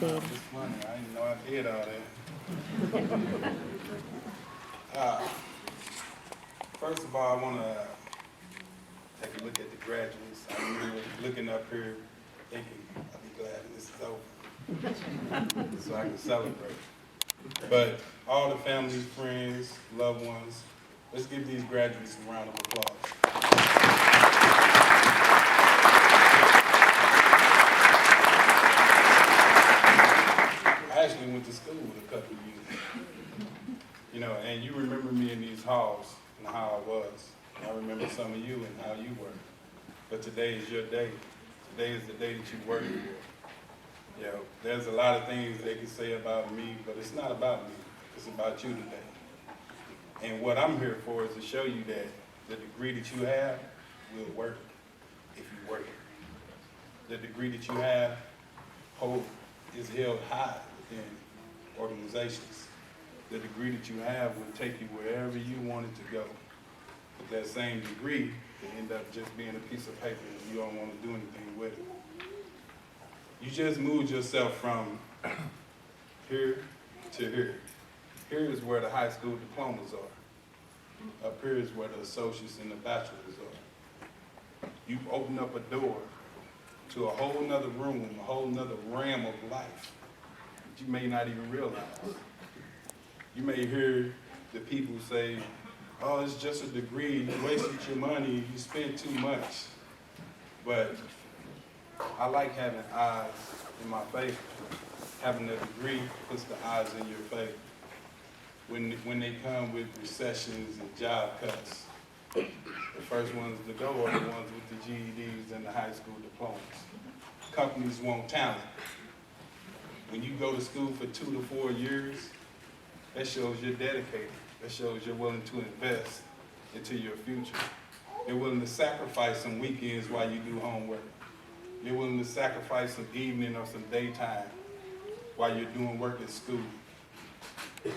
Daddy. It's funny. I didn't know I did all that. First of all, I want to take a look at the graduates. I remember looking up here thinking, I'll be glad when this is over so I can celebrate. But all the family, friends, loved ones, let's give these graduates a round of applause. I actually went to school with a couple of you. You know, and you remember me in these halls and how I was. And I remember some of you and how you were. But today is your day. Today is the day that you work here. You know, there's a lot of things they can say about me, but it's not about me. It's about you today. And what I'm here for is to show you that the degree that you have will work if you work it. The degree that you have is held high within organizations. The degree that you have will take you wherever you want it to go. But that same degree can end up just being a piece of paper and you don't want to do anything with it. You just moved yourself from here to here. Here is where the high school diplomas are. Up here is where the associates and the bachelors are. You've opened up a door to a whole nother room, a whole nother realm of life that you may not even realize. You may hear the people say, oh, it's just a degree, you wasted your money, you spent too much. But I like having eyes in my favor. Having a degree puts the eyes in your favor. When they come with recessions and job cuts, the first ones to go are the ones with the GEDs and the high school diplomas. Companies want talent. When you go to school for 2 to 4 years, that shows you're dedicated. That shows you're willing to invest into your future. You're willing to sacrifice some weekends while you do homework. You're willing to sacrifice some evening or some daytime while you're doing work at school.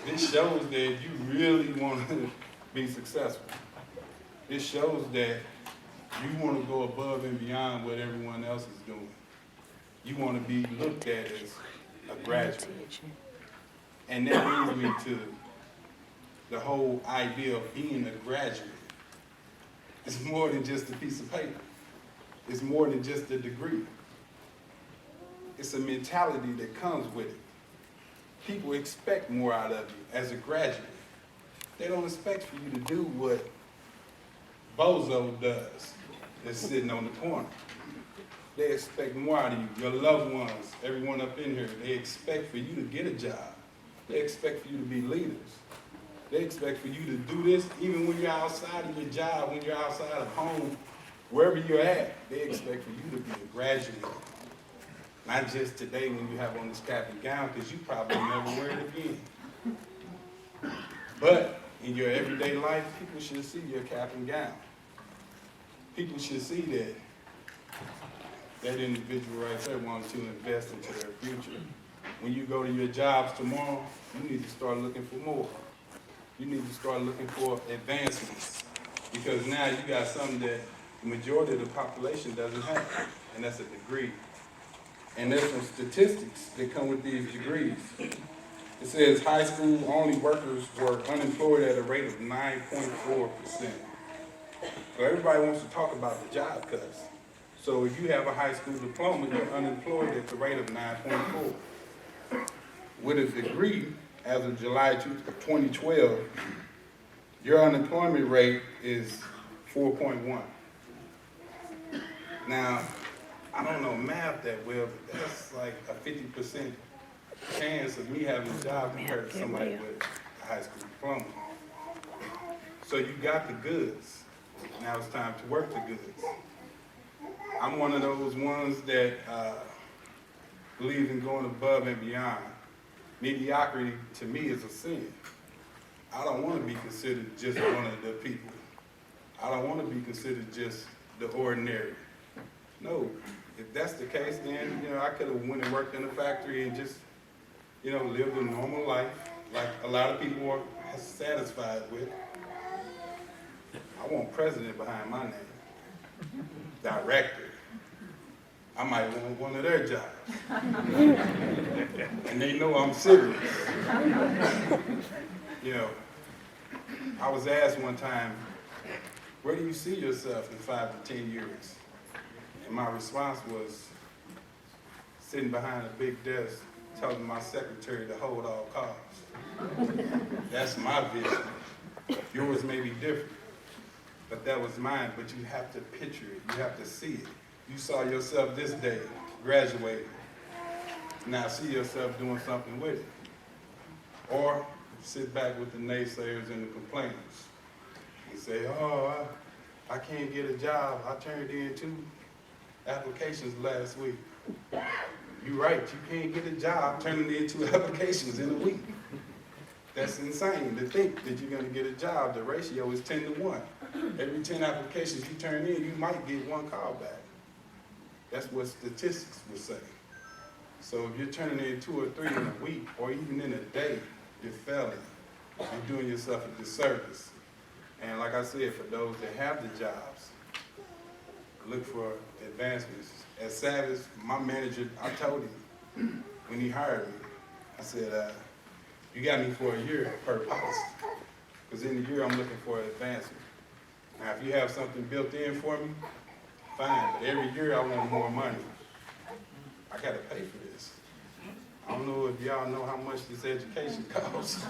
This shows that you really want to be successful. This shows that you want to go above and beyond what everyone else is doing. You want to be looked at as a graduate. And that brings me to the whole idea of being a graduate. It's more than just a piece of paper. It's more than just a degree. It's a mentality that comes with it. People expect more out of you as a graduate. They don't expect for you to do what Bozo does that's sitting on the corner. They expect more out of you. Your loved ones, everyone up in here, they expect for you to get a job. They expect for you to be leaders. They expect for you to do this even when you're outside of your job, when you're outside of home, wherever you're at. They expect for you to be a graduate. Not just today when you have on this cap and gown, because you probably never wear it again. But in your everyday life, people should see your cap and gown. People should see that that individual right there wants to invest into their future. When you go to your jobs tomorrow, you need to start looking for more. You need to start looking for advancements. Because now you got something that the majority of the population doesn't have, and that's a degree. And there's some statistics that come with these degrees. It says high school only workers were unemployed at a rate of 9.4%. So everybody wants to talk about the job cuts. So if you have a high school diploma, you're unemployed at the rate of 9.4. With a degree, as of July 2012, your unemployment rate is 4.1. Now, I don't know math that well, but that's like a 50% chance of me having a job compared to somebody with a high school diploma. So you got the goods. Now it's time to work the goods. I'm one of those ones that believe in going above and beyond. Mediocrity, to me, is a sin. I don't want to be considered just one of the people. I don't want to be considered just the ordinary. No, if that's the case, then, I could have went and worked in a factory and just, lived a normal life like a lot of people are satisfied with. I want president behind my name. Director. I might want one of their jobs. and they know I'm serious. You know, I was asked one time, where do you see yourself in 5 to 10 years? And my response was, sitting behind a big desk, telling my secretary to hold all cards. That's my vision. Yours may be different, but that was mine. But you have to picture it. You have to see it. You saw yourself this day, graduating. Now see yourself doing something with it. Or sit back with the naysayers and the complainers and say, oh, I can't get a job. I turned in 2 applications last week. You're right, you can't get a job turning in 2 applications in a week. That's insane to think that you're gonna get a job. The ratio is 10 to 1. Every 10 applications you turn in, you might get 1 call back. That's what statistics would say. So if you're turning in 2 or 3 in a week, or even in a day, you're failing. You're doing yourself a disservice. And like I said, for those that have the jobs, look for advancements. At Savage, my manager, I told him when he hired me, I said, you got me for a year per policy, because in a year I'm looking for advancement. Now, if you have something built in for me, fine, but every year I want more money. I got to pay for this. I don't know if y'all know how much this education costs.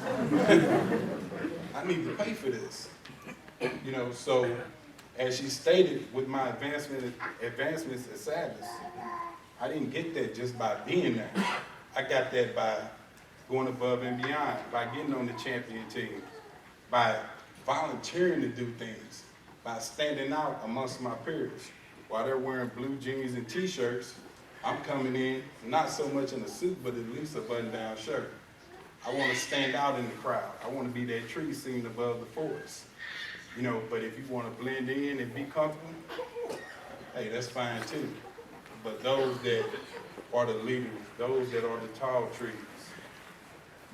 I need to pay for this. You know, so as she stated, with my advancements at Savage, I didn't get that just by being there. I got that by going above and beyond, by getting on the champion team, by volunteering to do things, by standing out amongst my peers. While they're wearing blue jeans and t-shirts, I'm coming in, not so much in a suit, but at least a button-down shirt. I want to stand out in the crowd. I want to be that tree seen above the forest. You know, but if you want to blend in and be comfortable, hey, that's fine too. But those that are the leaders, those that are the tall trees,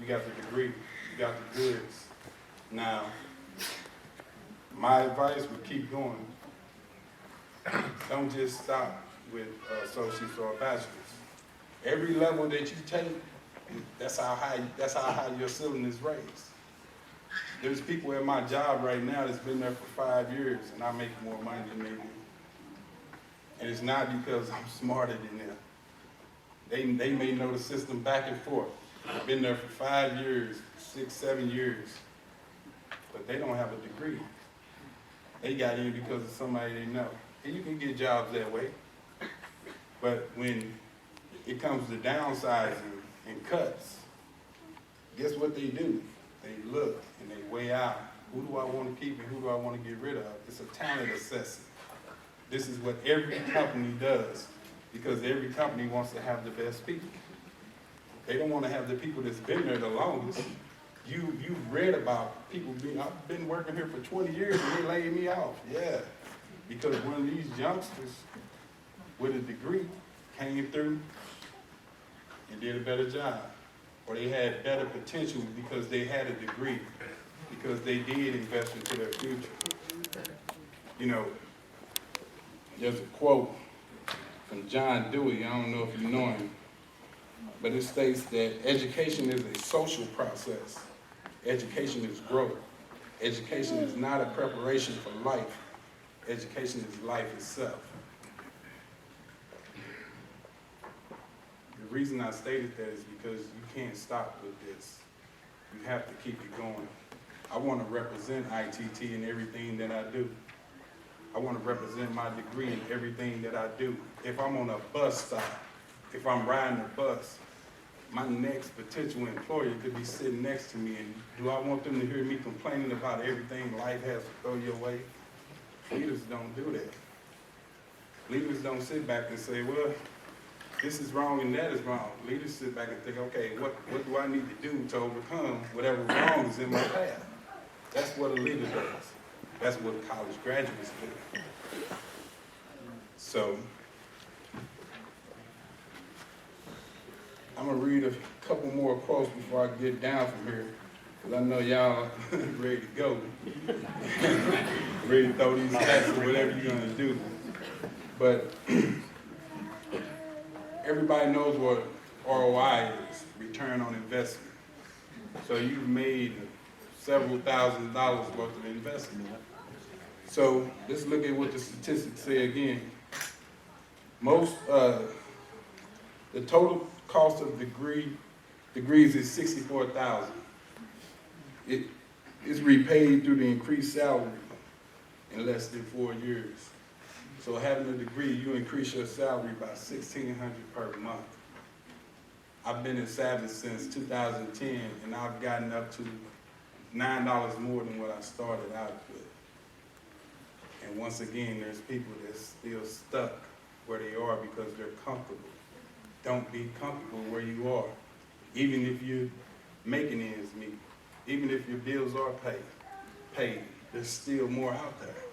you got the degree, you got the goods. Now, my advice would keep going. Don't just stop with associates or bachelors. Every level that you take, that's how high your ceiling is raised. There's people at my job right now that's been there for 5 years, and I make more money than they do. And it's not because I'm smarter than them. They may know the system back and forth. I've been there for 5 years, 6, 7 years, but they don't have a degree. They got in because of somebody they know. And you can get jobs that way. But when it comes to downsizing and cuts, guess what they do? They look and they weigh out, who do I want to keep and who do I want to get rid of? It's a talent assessment. This is what every company does, because every company wants to have the best people. They don't want to have the people that's been there the longest. You've read about people I've been working here for 20 years and they laid me off. Yeah, because one of these youngsters with a degree came through and did a better job. Or they had better potential because they had a degree, because they did invest into their future. You know, there's a quote from John Dewey, I don't know if you know him, but it states that education is a social process. Education is growth. Education is not a preparation for life. Education is life itself. The reason I stated that is because you can't stop with this. You have to keep it going. I want to represent ITT in everything that I do. I want to represent my degree in everything that I do. If I'm on a bus stop, if I'm riding a bus, my next potential employer could be sitting next to me, and do I want them to hear me complaining about everything life has to throw your way? Leaders don't do that. Leaders don't sit back and say, well, this is wrong and that is wrong. Leaders sit back and think, okay, what do I need to do to overcome whatever wrong is in my path? That's what a leader does. That's what college graduates do. So, I'm going to read a couple more quotes before I get down from here, because I know y'all ready to go. Ready to throw these hats or whatever you're going to do. But everybody knows what ROI is, return on investment. So you've made several $1,000s worth of investment. So let's look at what the statistics say again. The total cost of degrees is $64,000. It is repaid through the increased salary in less than 4 years. So having a degree, you increase your salary by $1,600 per month. I've been in Savage since 2010, and I've gotten up to $9 more than what I started out with. And once again, there's people that's still stuck where they are because they're comfortable. Don't be comfortable where you are. Even if you're making ends meet, even if your bills are paid, there's still more out there.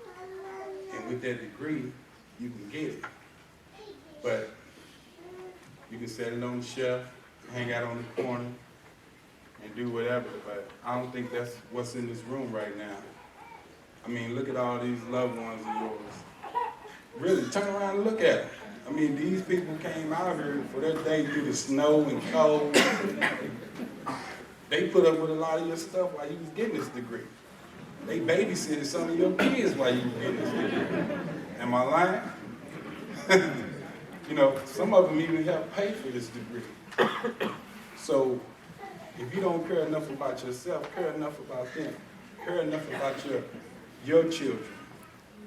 And with that degree, you can get it. But you can set it on the shelf, hang out on the corner, and do whatever. But I don't think that's what's in this room right now. I mean, look at all these loved ones of yours. Really, turn around and look at them. I mean, these people came out here for their day through the snow and cold. They put up with a lot of your stuff while you was getting this degree. They babysitted some of your kids while you were getting this degree. Am I lying? You know, some of them even helped pay for this degree. So, if you don't care enough about yourself, care enough about them. Care enough about your children,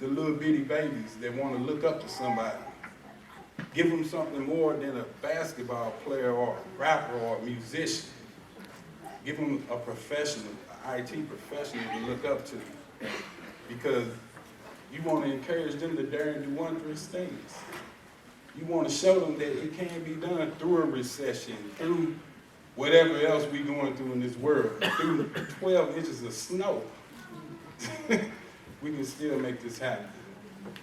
the little bitty babies that want to look up to somebody. Give them something more than a basketball player or a rapper or a musician. Give them a professional, an IT professional to look up to. Because you want to encourage them to dare and do wondrous things. You want to show them that it can be done through a recession, through whatever else we're going through in this world, through 12 inches of snow. We can still make this happen.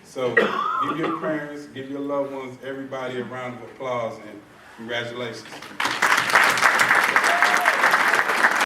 So give your parents, give your loved ones, everybody a round of applause and congratulations.